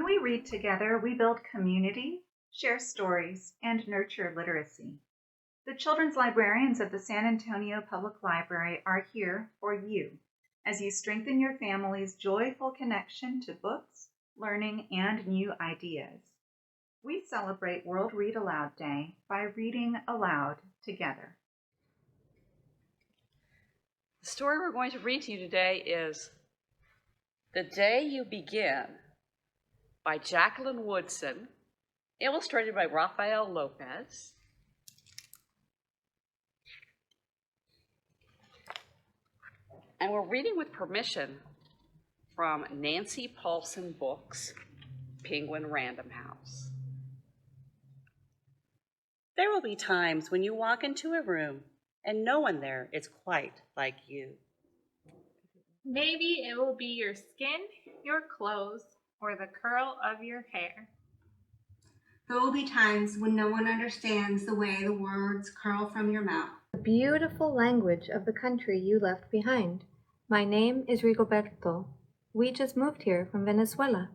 we read together, we build community, share stories, and nurture literacy. The children's librarians of the San Antonio Public Library are here for you as you strengthen your family's joyful connection to books, learning, and new ideas. We celebrate World Read Aloud Day by reading aloud together. The story we're going to read to you today is The Day You Begin by Jacqueline Woodson, illustrated by Rafael Lopez. And we're reading with permission from Nancy Paulson Books, Penguin Random House. There will be times when you walk into a room and no one there is quite like you. Maybe it will be your skin, your clothes, or the curl of your hair. There will be times when no one understands the way the words curl from your mouth. The beautiful language of the country you left behind. My name is Rigoberto. We just moved here from Venezuela.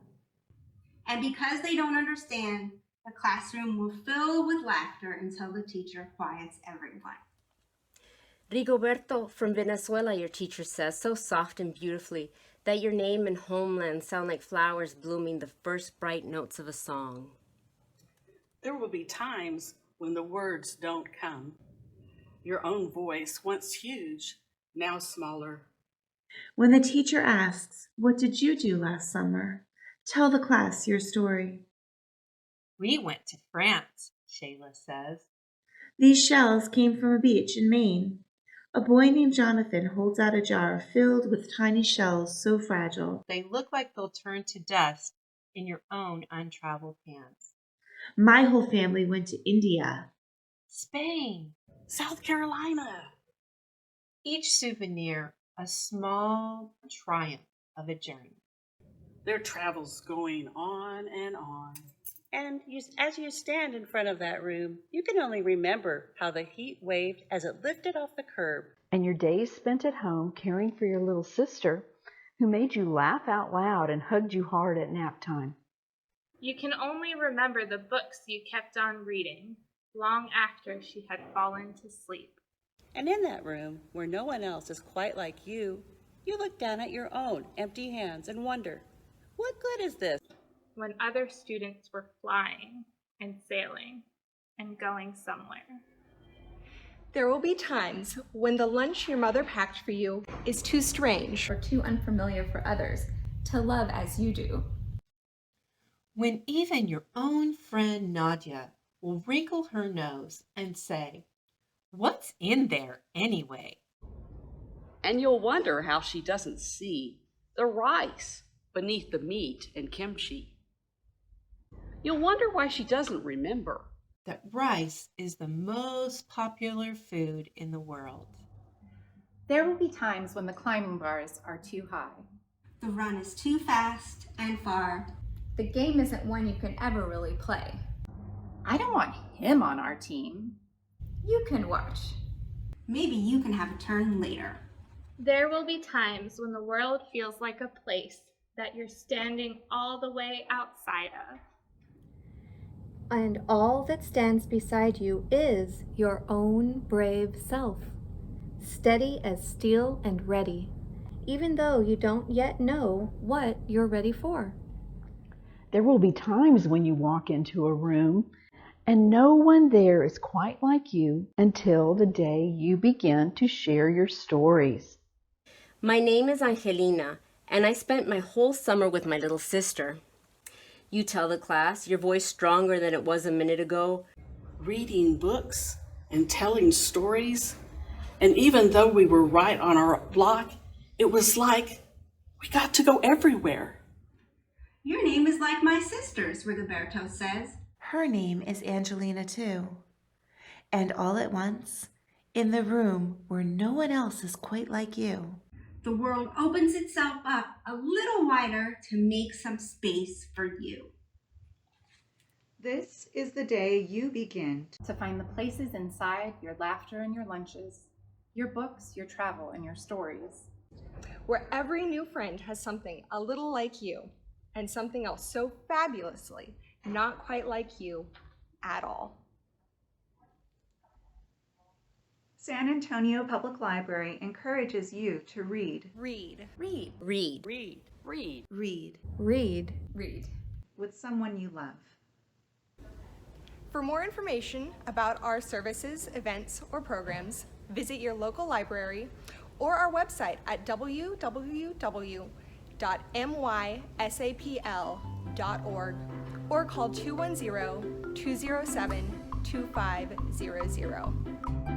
And because they don't understand, the classroom will fill with laughter until the teacher quiets everyone. Rigoberto from Venezuela, your teacher says, so soft and beautifully that your name and homeland sound like flowers blooming the first bright notes of a song. There will be times when the words don't come. Your own voice, once huge, now smaller. When the teacher asks, "What did you do last summer?" Tell the class your story. We went to France, Shayla says. These shells came from a beach in Maine. A boy named Jonathan holds out a jar filled with tiny shells so fragile. They look like they'll turn to dust in your own untraveled hands. My whole family went to India, Spain, South Carolina. each souvenir a small triumph of a journey. Their travels going on. And as you stand in front of that room, you can only remember how the heat waved as it lifted off the curb. And your days spent at home caring for your little sister, who made you laugh out loud and hugged you hard at nap time. You can only remember the books you kept on reading long after she had fallen to sleep. And in that room, where no one else is quite like you, you look down at your own empty hands and wonder, what good is this? When other students were flying and sailing and going somewhere. There will be times when the lunch your mother packed for you is too strange or too unfamiliar for others to love as you do. When even your own friend Nadia will wrinkle her nose and say, "What's in there anyway?" And you'll wonder how she doesn't see the rice beneath the meat and kimchi. You'll wonder why she doesn't remember that rice is the most popular food in the world. There will be times when the climbing bars are too high. The run is too fast and far. The game isn't one you can ever really play. I don't want him on our team. You can watch. Maybe you can have a turn later. There will be times when the world feels like a place that you're standing all the way outside of. And all that stands beside you is your own brave self, steady as steel and ready, even though you don't yet know what you're ready for. There will be times when you walk into a room and no one there is quite like you until the day you begin to share your stories. My name is Angelina, and I spent my whole summer with my little sister. You tell the class, your voice stronger than it was a minute ago. Reading books and telling stories. And even though we were right on our block, it was like we got to go everywhere. Your name is like my sister's, Rigoberto says. Her name is Angelina too. And all at once, in the room where no one else is quite like you, the world opens itself up a little wider to make some space for you. This is the day you begin to find the places inside your laughter and your lunches, your books, your travel, and your stories. Where every new friend has something a little like you. and something else so fabulously not quite like you at all. San Antonio Public Library encourages you to read. Read. Read. Read. Read. Read. Read. Read. Read. With someone you love. For more information about our services, events, or programs, visit your local library or our website at www.mysapl.org or call 210-207-2500.